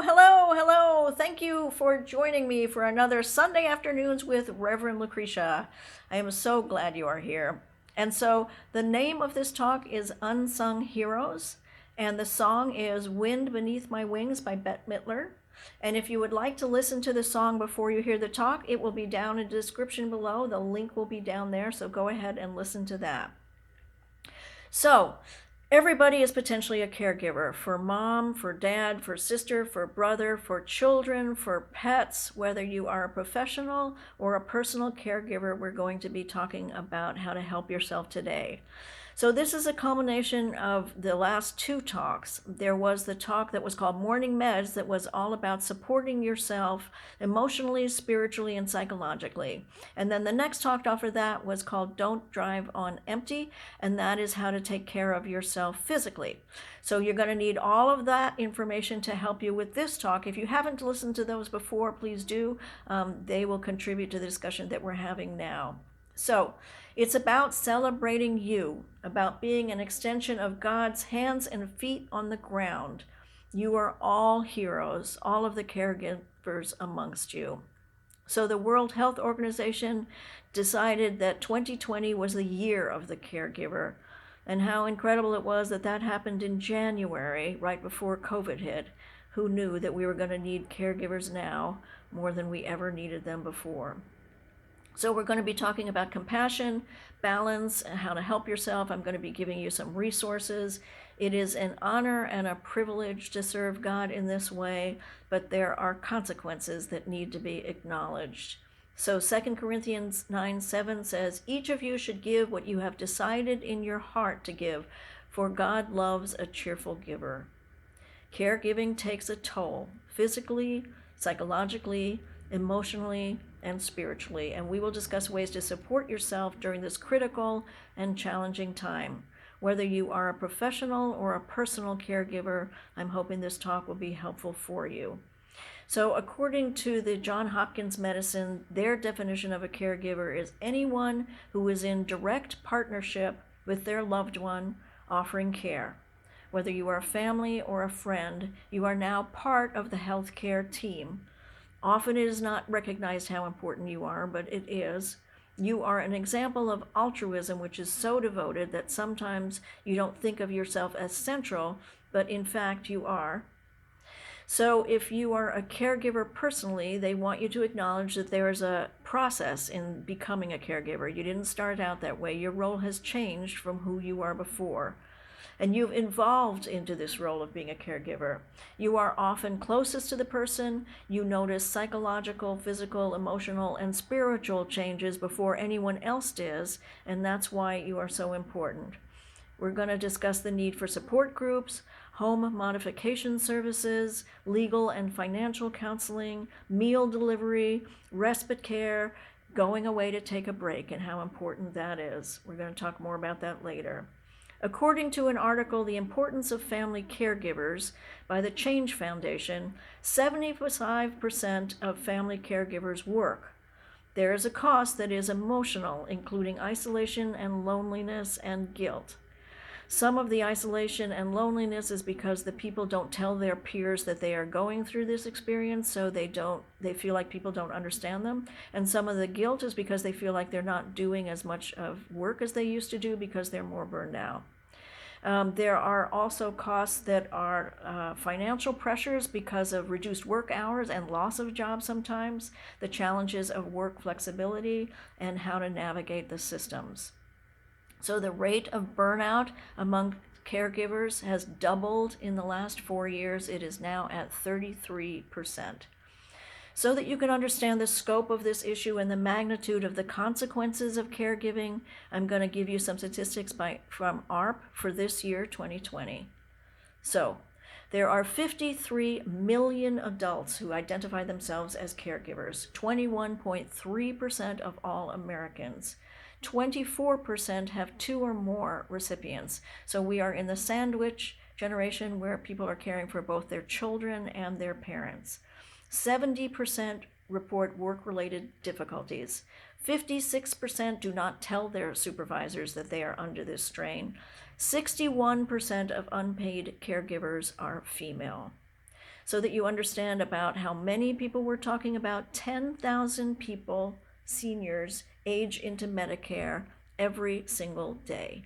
Hello. Thank you for joining me for another Sunday Afternoons with Reverend Lucretia. I am so glad you are here. And so the name of this talk is Unsung Heroes, and the song is Wind Beneath My Wings by Bette Midler. And if you would like to listen to the song before you hear the talk, it will be down in the description below. The link will be down there, so go ahead and listen to that. So, everybody is potentially a caregiver for mom, for dad, for sister, for brother, for children, for pets. Whether you are a professional or a personal caregiver, we're going to be talking about how to help yourself today. So this is a culmination of the last two talks. There was the talk that was called Morning Meds that was all about supporting yourself emotionally, spiritually, and psychologically. And then the next talk after that was called Don't Drive on Empty, and that is how to take care of yourself physically. So you're going to need all of that information to help you with this talk. If you haven't listened to those before, please do. They will contribute to the discussion that we're having now. So it's about celebrating you, about being an extension of God's hands and feet on the ground. You are all heroes, all of the caregivers amongst you. So the World Health Organization decided that 2020 was the year of the caregiver, and how incredible it was that that happened in January, right before COVID hit. Who knew that we were going to need caregivers now more than we ever needed them before? So we're going to be talking about compassion, balance, and how to help yourself. I'm going to be giving you some resources. It is an honor and a privilege to serve God in this way, but there are consequences that need to be acknowledged. So 2 Corinthians 9:7 says, "Each of you should give what you have decided in your heart to give, for God loves a cheerful giver." Caregiving takes a toll, physically, psychologically, emotionally, and spiritually, and we will discuss ways to support yourself during this critical and challenging time. Whether you are a professional or a personal caregiver, I'm hoping this talk will be helpful for you. So according to the Johns Hopkins Medicine, their definition of a caregiver is anyone who is in direct partnership with their loved one offering care. Whether you are a family or a friend, you are now part of the healthcare team. Often it is not recognized how important you are, but it is. You are an example of altruism, which is so devoted that sometimes you don't think of yourself as central, but in fact you are. So if you are a caregiver personally, they want you to acknowledge that there is a process in becoming a caregiver. You didn't start out that way. Your role has changed from who you are before. And you've evolved into this role of being a caregiver. You are often closest to the person. You notice psychological, physical, emotional, and spiritual changes before anyone else does, and that's why you are so important. We're going to discuss the need for support groups, home modification services, legal and financial counseling, meal delivery, respite care, going away to take a break, and how important that is. We're going to talk more about that later. According to an article, The Importance of Family Caregivers by the Change Foundation, 75% of family caregivers work. There is a cost that is emotional, including isolation and loneliness and guilt. Some of the isolation and loneliness is because the people don't tell their peers that they are going through this experience, so they feel like people don't understand them. And some of the guilt is because they feel like they're not doing as much of work as they used to do because they're more burned out. There are also costs that are financial pressures because of reduced work hours and loss of jobs sometimes, the challenges of work flexibility, and how to navigate the systems. So the rate of burnout among caregivers has doubled in the last 4 years. It is now at 33%. So that you can understand the scope of this issue and the magnitude of the consequences of caregiving, I'm going to give you some statistics from AARP for this year, 2020. So, there are 53 million adults who identify themselves as caregivers, 21.3% of all Americans. 24% have 2 or more recipients. So we are in the sandwich generation where people are caring for both their children and their parents. 70% report work-related difficulties. 56% do not tell their supervisors that they are under this strain. 61% of unpaid caregivers are female. so that you understand about how many people we're talking about. 10,000 people, seniors, age into Medicare every single day.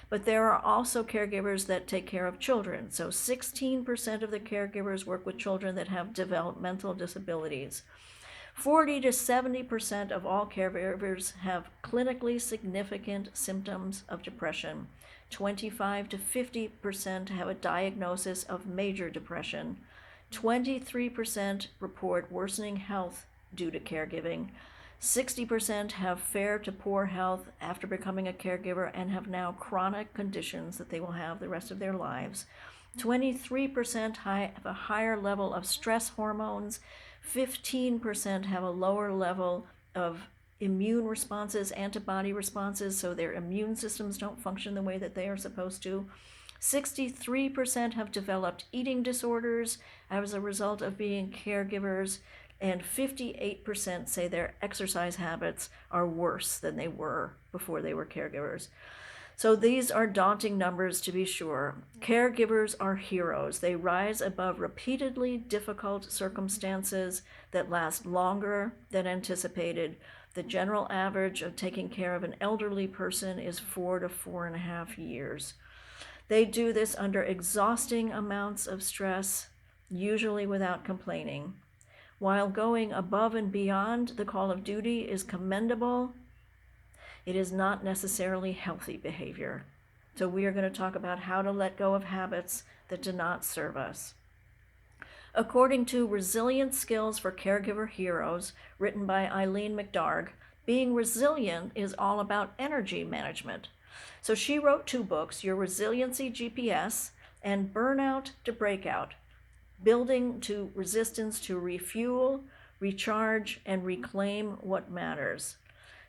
But there are also caregivers that take care of children. So 16% of the caregivers work with children that have developmental disabilities. 40 to 70% of all caregivers have clinically significant symptoms of depression. 25 to 50% have a diagnosis of major depression. 23% report worsening health due to caregiving. 60% have fair to poor health after becoming a caregiver and have now chronic conditions that they will have the rest of their lives. 23% have a higher level of stress hormones. 15% have a lower level of immune responses, antibody responses, so their immune systems don't function the way that they are supposed to. 63% have developed eating disorders as a result of being caregivers, and 58% say their exercise habits are worse than they were before they were caregivers. So these are daunting numbers, to be sure. Caregivers are heroes. They rise above repeatedly difficult circumstances that last longer than anticipated. The general average of taking care of an elderly person is 4 to 4.5 years. They do this under exhausting amounts of stress, usually without complaining. While going above and beyond the call of duty is commendable, it is not necessarily healthy behavior. So we are going to talk about how to let go of habits that do not serve us. According to Resilient Skills for Caregiver Heroes, written by Eileen McDarg, being resilient is all about energy management. So she wrote 2 books, Your Resiliency GPS and Burnout to Breakout, Building to Resistance to Refuel, Recharge, and Reclaim What Matters.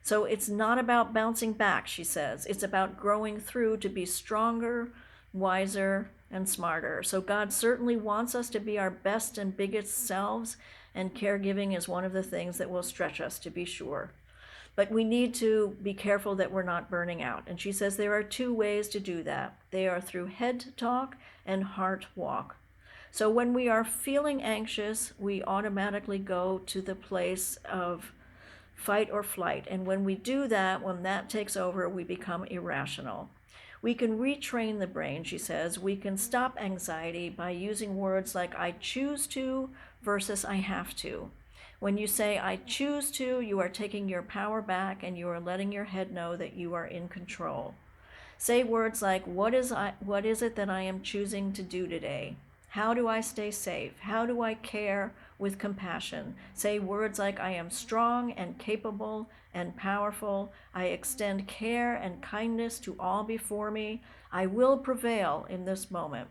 So it's not about bouncing back, she says. It's about growing through to be stronger, wiser, and smarter. So God certainly wants us to be our best and biggest selves, and caregiving is one of the things that will stretch us, to be sure. But we need to be careful that we're not burning out. And she says there are 2 ways to do that. They are through head talk and heart walk. So when we are feeling anxious, we automatically go to the place of fight or flight. And when we do that, when that takes over, we become irrational. We can retrain the brain, she says. We can stop anxiety by using words like I choose to versus I have to. When you say I choose to, you are taking your power back and you are letting your head know that you are in control. Say words like what is it that I am choosing to do today? How do I stay safe? How do I care with compassion? Say words like I am strong and capable and powerful. I extend care and kindness to all before me. I will prevail in this moment.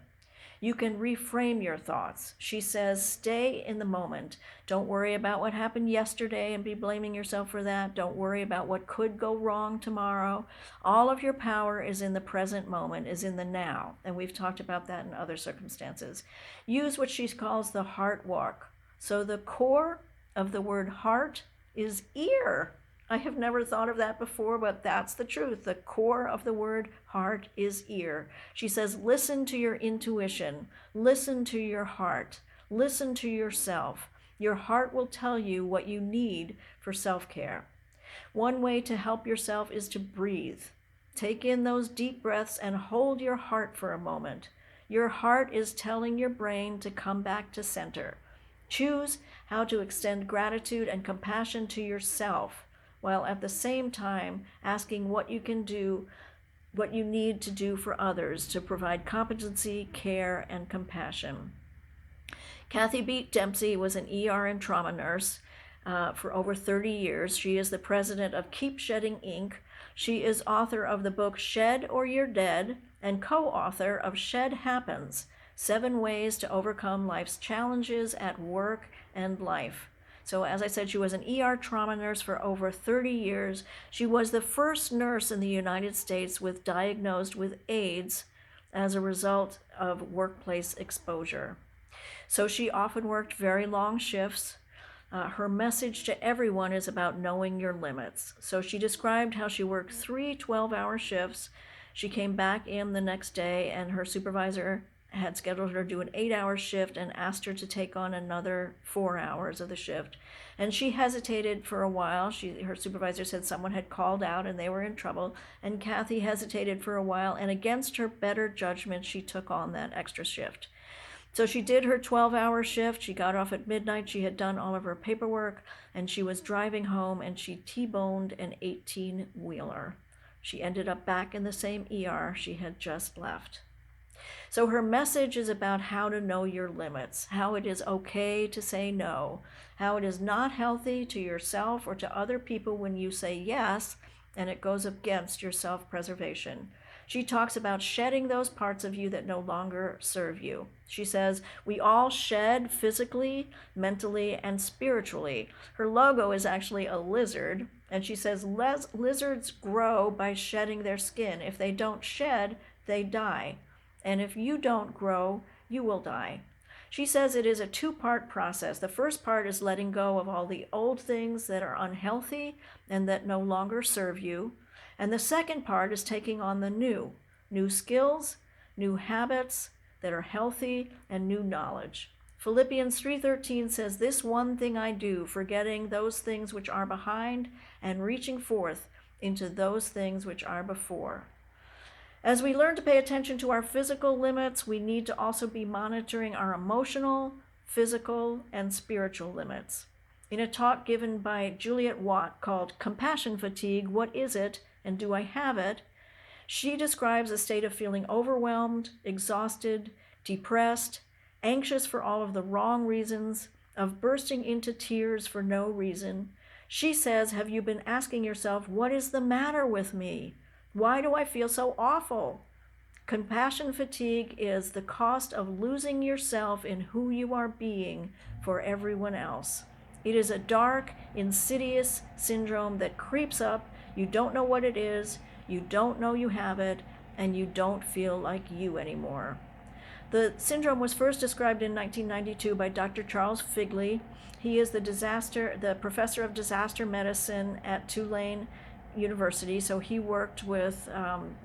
You can reframe your thoughts. She says, stay in the moment. Don't worry about what happened yesterday and be blaming yourself for that. Don't worry about what could go wrong tomorrow. All of your power is in the present moment, is in the now. And we've talked about that in other circumstances. Use what she calls the heart walk. So the core of the word heart is ear. I have never thought of that before, but that's the truth. The core of the word heart is ear. She says, listen to your intuition. Listen to your heart. Listen to yourself. Your heart will tell you what you need for self-care. One way to help yourself is to breathe. Take in those deep breaths and hold your heart for a moment. Your heart is telling your brain to come back to center. Choose how to extend gratitude and compassion to yourself, while at the same time asking what you can do, what you need to do for others to provide competency, care, and compassion. Kathy Beat Dempsey was an ER and trauma nurse for over 30 years. She is the president of Keep Shedding Inc. She is author of the book Shed or You're Dead and co-author of Shed Happens, 7 Ways to Overcome Life's Challenges at Work and Life. So as I said, she was an ER trauma nurse for over 30 years. She was the first nurse in the United States diagnosed with AIDS as a result of workplace exposure. So she often worked very long shifts. Her message to everyone is about knowing your limits. So she described how she worked 3 12-hour shifts. She came back in the next day and her supervisor had scheduled her to do an 8-hour shift and asked her to take on another 4 hours of the shift. And she hesitated for a while. Her supervisor said someone had called out and they were in trouble. And Kathy hesitated for a while, and against her better judgment, she took on that extra shift. So she did her 12-hour shift. She got off at midnight. She had done all of her paperwork, and she was driving home, and she T-boned an 18-wheeler. She ended up back in the same ER she had just left. So her message is about how to know your limits, how it is okay to say no, how it is not healthy to yourself or to other people when you say yes, and it goes against your self-preservation. She talks about shedding those parts of you that no longer serve you. She says, we all shed physically, mentally, and spiritually. Her logo is actually a lizard, and she says lizards grow by shedding their skin. If they don't shed, they die. And if you don't grow, you will die. She says it is a 2-part process. The first part is letting go of all the old things that are unhealthy and that no longer serve you. And the second part is taking on the new skills, new habits that are healthy, and new knowledge. Philippians 3:13 says, this one thing I do, forgetting those things which are behind and reaching forth into those things which are before. As we learn to pay attention to our physical limits, we need to also be monitoring our emotional, physical, and spiritual limits. In a talk given by Juliet Watt called Compassion Fatigue, What Is It and Do I Have It?, she describes a state of feeling overwhelmed, exhausted, depressed, anxious for all of the wrong reasons, of bursting into tears for no reason. She says, have you been asking yourself, what is the matter with me? Why do I feel so awful? Compassion fatigue is the cost of losing yourself in who you are being for everyone else. It is a dark, insidious syndrome that creeps up. You don't know what it is, you don't know you have it, and you don't feel like you anymore. The syndrome was first described in 1992 by Dr. Charles Figley. He is the professor of disaster medicine at Tulane University, so he worked with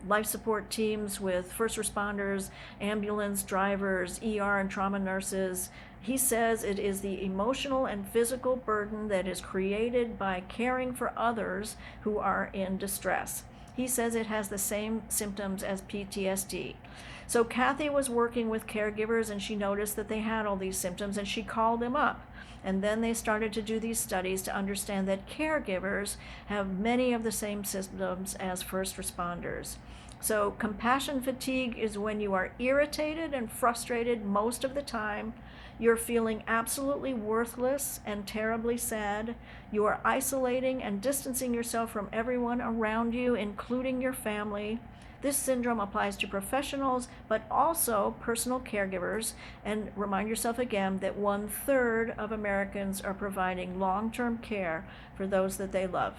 life support teams, with first responders, ambulance drivers, ER and trauma nurses. He says it is the emotional and physical burden that is created by caring for others who are in distress. He says it has the same symptoms as PTSD. So Kathy was working with caregivers, and she noticed that they had all these symptoms, and she called them up. And then they started to do these studies to understand that caregivers have many of the same symptoms as first responders. So compassion fatigue is when you are irritated and frustrated most of the time. You're feeling absolutely worthless and terribly sad. You are isolating and distancing yourself from everyone around you, including your family. This syndrome applies to professionals, but also personal caregivers. And remind yourself again that 1/3 of Americans are providing long-term care for those that they love.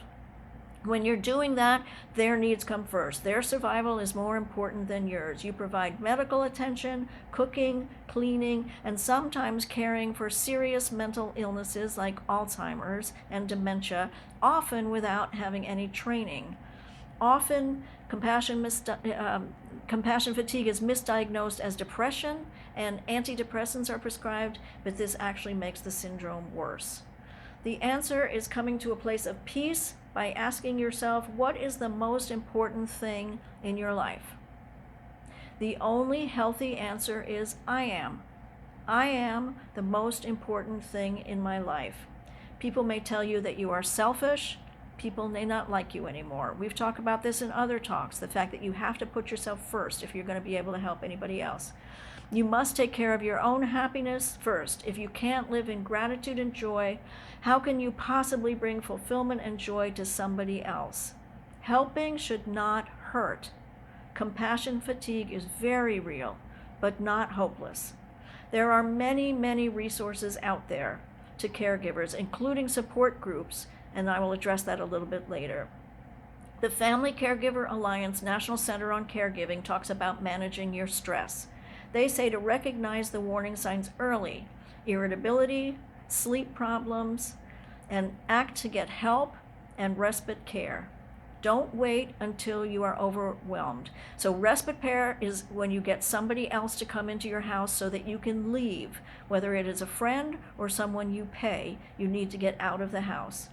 When you're doing that, their needs come first. Their survival is more important than yours. You provide medical attention, cooking, cleaning, and sometimes caring for serious mental illnesses like Alzheimer's and dementia, often without having any training. Often, compassion fatigue is misdiagnosed as depression, and antidepressants are prescribed, but this actually makes the syndrome worse. The answer is coming to a place of peace by asking yourself, what is the most important thing in your life? The only healthy answer is I am. I am the most important thing in my life. People may tell you that you are selfish. People may not like you anymore. We've talked about this in other talks, the fact that you have to put yourself first if you're going to be able to help anybody else. You must take care of your own happiness first. If you can't live in gratitude and joy, how can you possibly bring fulfillment and joy to somebody else? Helping should not hurt. Compassion fatigue is very real, but not hopeless. There are many, many resources out there to caregivers, including support groups, and I will address that a little bit later. The Family Caregiver Alliance National Center on Caregiving talks about managing your stress. They say to recognize the warning signs early: irritability, sleep problems, and act to get help and respite care. Don't wait until you are overwhelmed. So respite care is when you get somebody else to come into your house so that you can leave. Whether it is a friend or someone you pay, you need to get out of the house.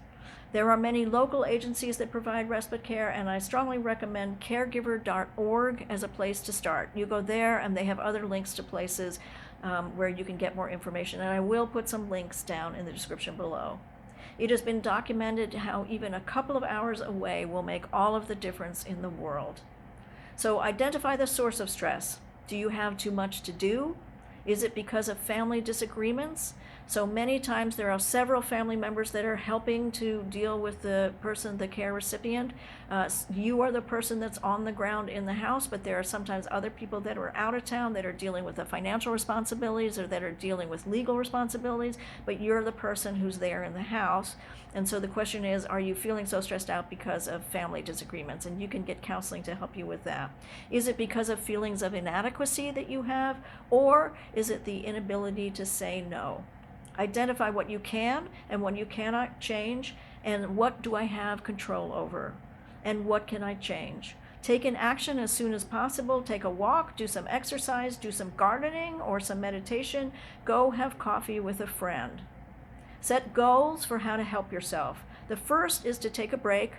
There are many local agencies that provide respite care, and I strongly recommend caregiver.org as a place to start. You go there, and they have other links to places where you can get more information, and I will put some links down in the description below. It has been documented how even a couple of hours away will make all of the difference in the world. So identify the source of stress. Do you have too much to do? Is it because of family disagreements? So many times there are several family members that are helping to deal with the person, the care recipient. You are the person that's on the ground in the house, but there are sometimes other people that are out of town that are dealing with the financial responsibilities or that are dealing with legal responsibilities, but you're the person who's there in the house. And so the question is, are you feeling so stressed out because of family disagreements? And you can get counseling to help you with that. Is it because of feelings of inadequacy that you have, or is it the inability to say no? Identify what you can and what you cannot change, and what do I have control over, and what can I change. Take an action as soon as possible. Take a walk, do some exercise, do some gardening or some meditation. Go have coffee with a friend. Set goals for how to help yourself. The first is to take a break.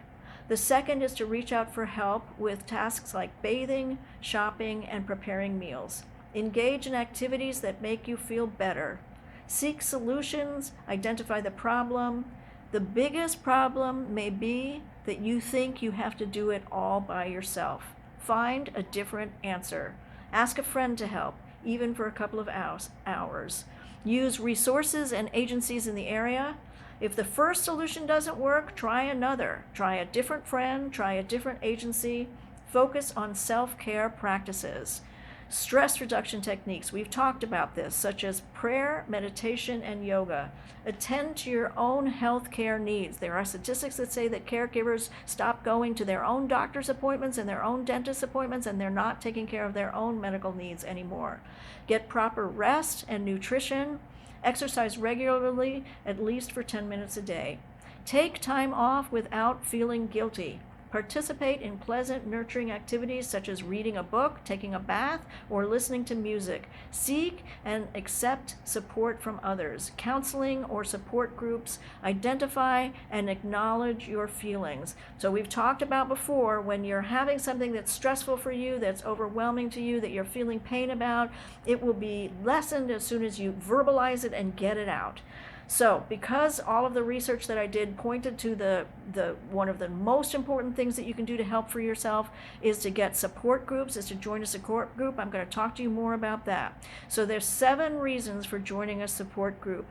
The second is to reach out for help with tasks like bathing, shopping, and preparing meals. Engage in activities that make you feel better. Seek solutions, identify the problem. The biggest problem may be that you think you have to do it all by yourself. Find a different answer. Ask a friend to help, even for a couple of hours. Use resources and agencies in the area. If the first solution doesn't work, try another. Try a different friend, try a different agency. Focus on self-care practices. Stress reduction techniques, we've talked about this, such as prayer, meditation, and yoga. Attend to your own health care needs. There are statistics that say that caregivers stop going to their own doctor's appointments and their own dentist appointments, and they're not taking care of their own medical needs anymore. Get proper rest and nutrition. Exercise regularly, at least for 10 minutes a day. Take time off without feeling guilty. Participate in pleasant, nurturing activities such as reading a book, taking a bath, or listening to music. Seek and accept support from others, counseling or support groups. Identify and acknowledge your feelings. So we've talked about before, when you're having something that's stressful for you, that's overwhelming to you, that you're feeling pain about, it will be lessened as soon as you verbalize it and get it out. So because all of the research that I did pointed to the one of the most important things that you can do to help for yourself is to get support groups, is to join a support group. I'm going to talk to you more about that. So there's 7 reasons for joining a support group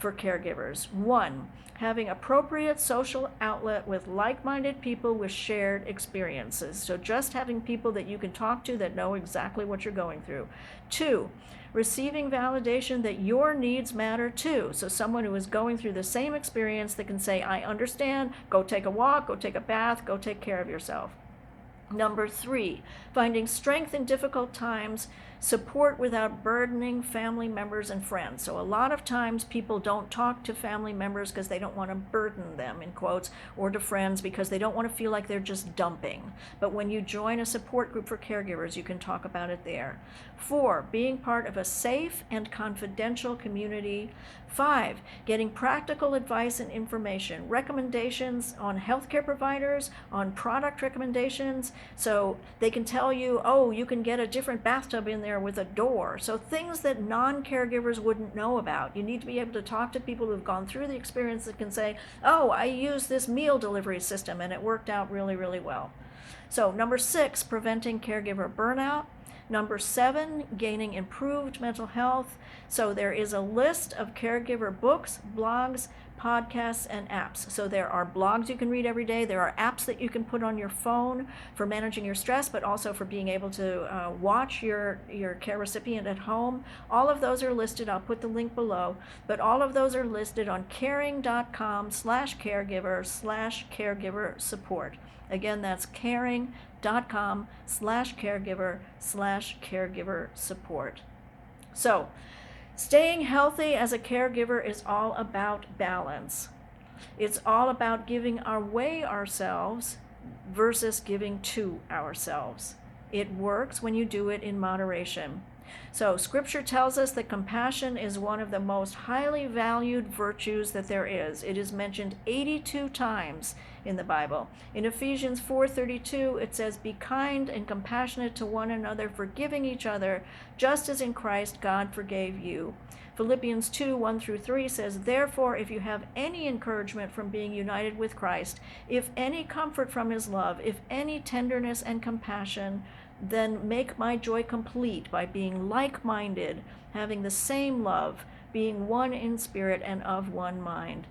for caregivers. 1, having appropriate social outlet with like-minded people with shared experiences. So just having people that you can talk to that know exactly what you're going through. 2, receiving validation that your needs matter too. So someone who is going through the same experience that can say, I understand, go take a walk, go take a bath, go take care of yourself. Number 3, finding strength in difficult times, support without burdening family members and friends. So a lot of times people don't talk to family members because they don't want to burden them, in quotes, or to friends because they don't want to feel like they're just dumping. But when you join a support group for caregivers, you can talk about it there. 4, being part of a safe and confidential community. 5, getting practical advice and information, recommendations on healthcare providers, on product recommendations. So they can tell you, oh, you can get a different bathtub in there with a door. So things that non-caregivers wouldn't know about. You need to be able to talk to people who've gone through the experience that can say, oh, I used this meal delivery system and it worked out really, really well. So number 6, preventing caregiver burnout. Number 7, gaining improved mental health. So there is a list of caregiver books, blogs, podcasts, and apps. So there are blogs you can read every day. There are apps that you can put on your phone for managing your stress, but also for being able to watch your care recipient at home. All of those are listed. I'll put the link below. But all of those are listed on caring.com/caregiver/caregiver support. Again, that's caring.com/caregiver/caregiver support. So, staying healthy as a caregiver is all about balance. It's all about giving away ourselves versus giving to ourselves. It works when you do it in moderation. So Scripture tells us that compassion is one of the most highly valued virtues that there is. It is mentioned 82 times in the Bible. In Ephesians 4:32, it says, "Be kind and compassionate to one another, forgiving each other, just as in Christ God forgave you." Philippians 2:1-3 says, "Therefore, if you have any encouragement from being united with Christ, if any comfort from his love, if any tenderness and compassion, then make my joy complete by being like-minded, having the same love, being one in spirit and of one mind."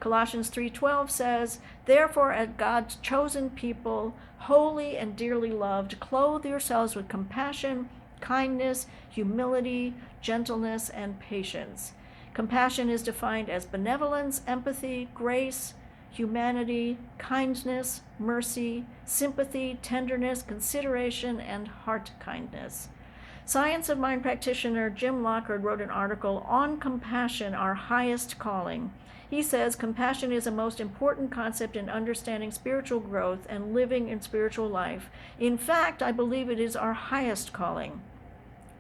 Colossians 3:12 says, "Therefore, as God's chosen people, holy and dearly loved, clothe yourselves with compassion, kindness, humility, gentleness, and patience." Compassion is defined as benevolence, empathy, grace, humanity, kindness, mercy, sympathy, tenderness, consideration, and heart kindness. Science of Mind practitioner Jim Lockard wrote an article on compassion, our highest calling. He says compassion is a most important concept in understanding spiritual growth and living in spiritual life. In fact, I believe it is our highest calling.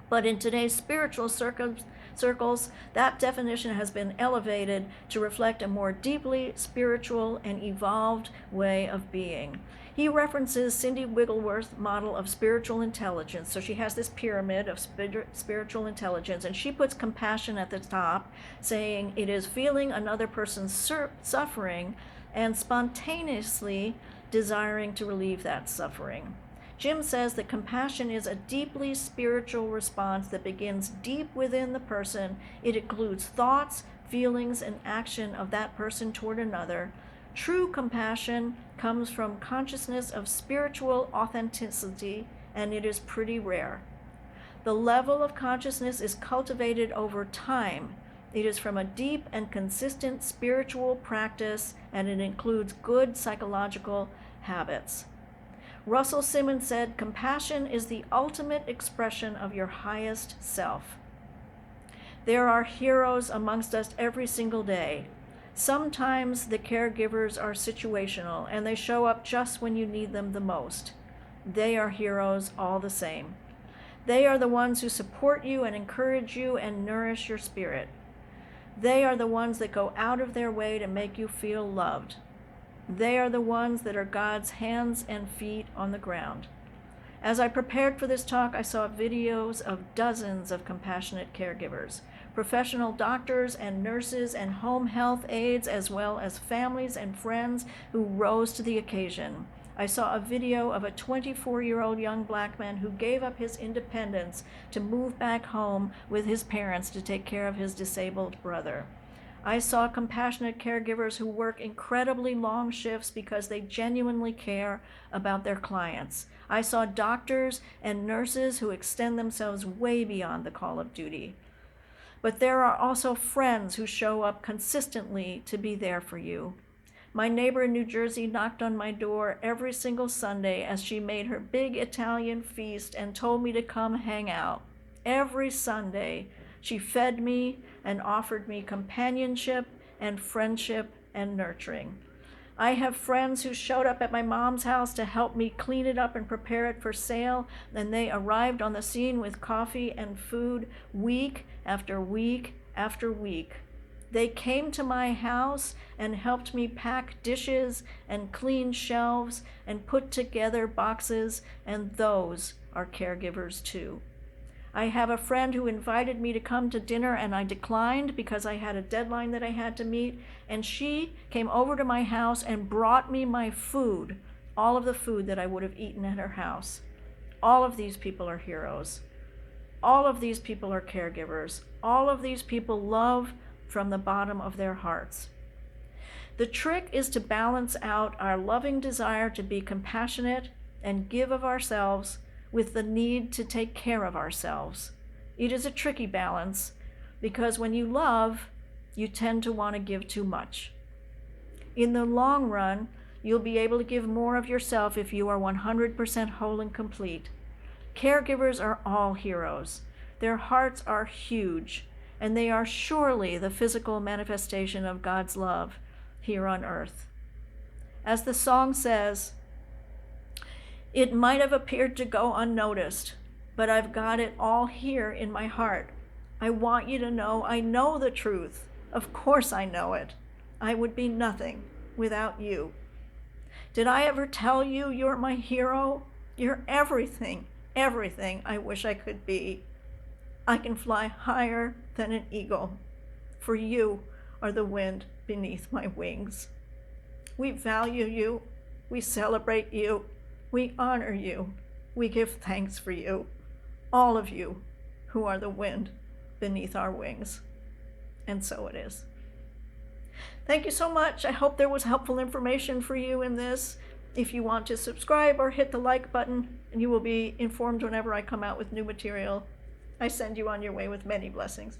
But in today's spiritual circles, that definition has been elevated to reflect a more deeply spiritual and evolved way of being. He references Cindy Wiggleworth's model of spiritual intelligence. So she has this pyramid of spiritual intelligence, and she puts compassion at the top, saying it is feeling another person's suffering and spontaneously desiring to relieve that suffering. Jim says that compassion is a deeply spiritual response that begins deep within the person. It includes thoughts, feelings, and action of that person toward another. True compassion comes from consciousness of spiritual authenticity, and it is pretty rare. The level of consciousness is cultivated over time. It is from a deep and consistent spiritual practice, and it includes good psychological habits. Russell Simmons said, "Compassion is the ultimate expression of your highest self." There are heroes amongst us every single day. Sometimes the caregivers are situational, and they show up just when you need them the most. They are heroes all the same. They are the ones who support you and encourage you and nourish your spirit. They are the ones that go out of their way to make you feel loved. They are the ones that are God's hands and feet on the ground. As I prepared for this talk, I saw videos of dozens of compassionate caregivers, professional doctors and nurses and home health aides, as well as families and friends who rose to the occasion. I saw a video of a 24-year-old young black man who gave up his independence to move back home with his parents to take care of his disabled brother. I saw compassionate caregivers who work incredibly long shifts because they genuinely care about their clients. I saw doctors and nurses who extend themselves way beyond the call of duty. But there are also friends who show up consistently to be there for you. My neighbor in New Jersey knocked on my door every single Sunday as she made her big Italian feast and told me to come hang out. Every Sunday, she fed me and offered me companionship and friendship and nurturing. I have friends who showed up at my mom's house to help me clean it up and prepare it for sale, and they arrived on the scene with coffee and food week after week after week. They came to my house and helped me pack dishes and clean shelves and put together boxes, and those are caregivers too. I have a friend who invited me to come to dinner, and I declined because I had a deadline that I had to meet, and she came over to my house and brought me my food, all of the food that I would have eaten at her house. All of these people are heroes. All of these people are caregivers. All of these people love from the bottom of their hearts. The trick is to balance out our loving desire to be compassionate and give of ourselves with the need to take care of ourselves. It is a tricky balance because when you love, you tend to want to give too much. In the long run, you'll be able to give more of yourself if you are 100% whole and complete. Caregivers are all heroes. Their hearts are huge, and they are surely the physical manifestation of God's love here on earth. As the song says, It might have appeared to go unnoticed, but I've got it all here in my heart. I want you to know I know the truth. Of course I know it. I would be nothing without you. Did I ever tell you you're my hero? You're everything, everything I wish I could be. I can fly higher than an eagle, for you are the wind beneath my wings. We value you, we celebrate you, we honor you, we give thanks for you, all of you who are the wind beneath our wings. And so it is. Thank you so much. I hope there was helpful information for you in this. If you want to subscribe or hit the like button, and you will be informed whenever I come out with new material. I send you on your way with many blessings.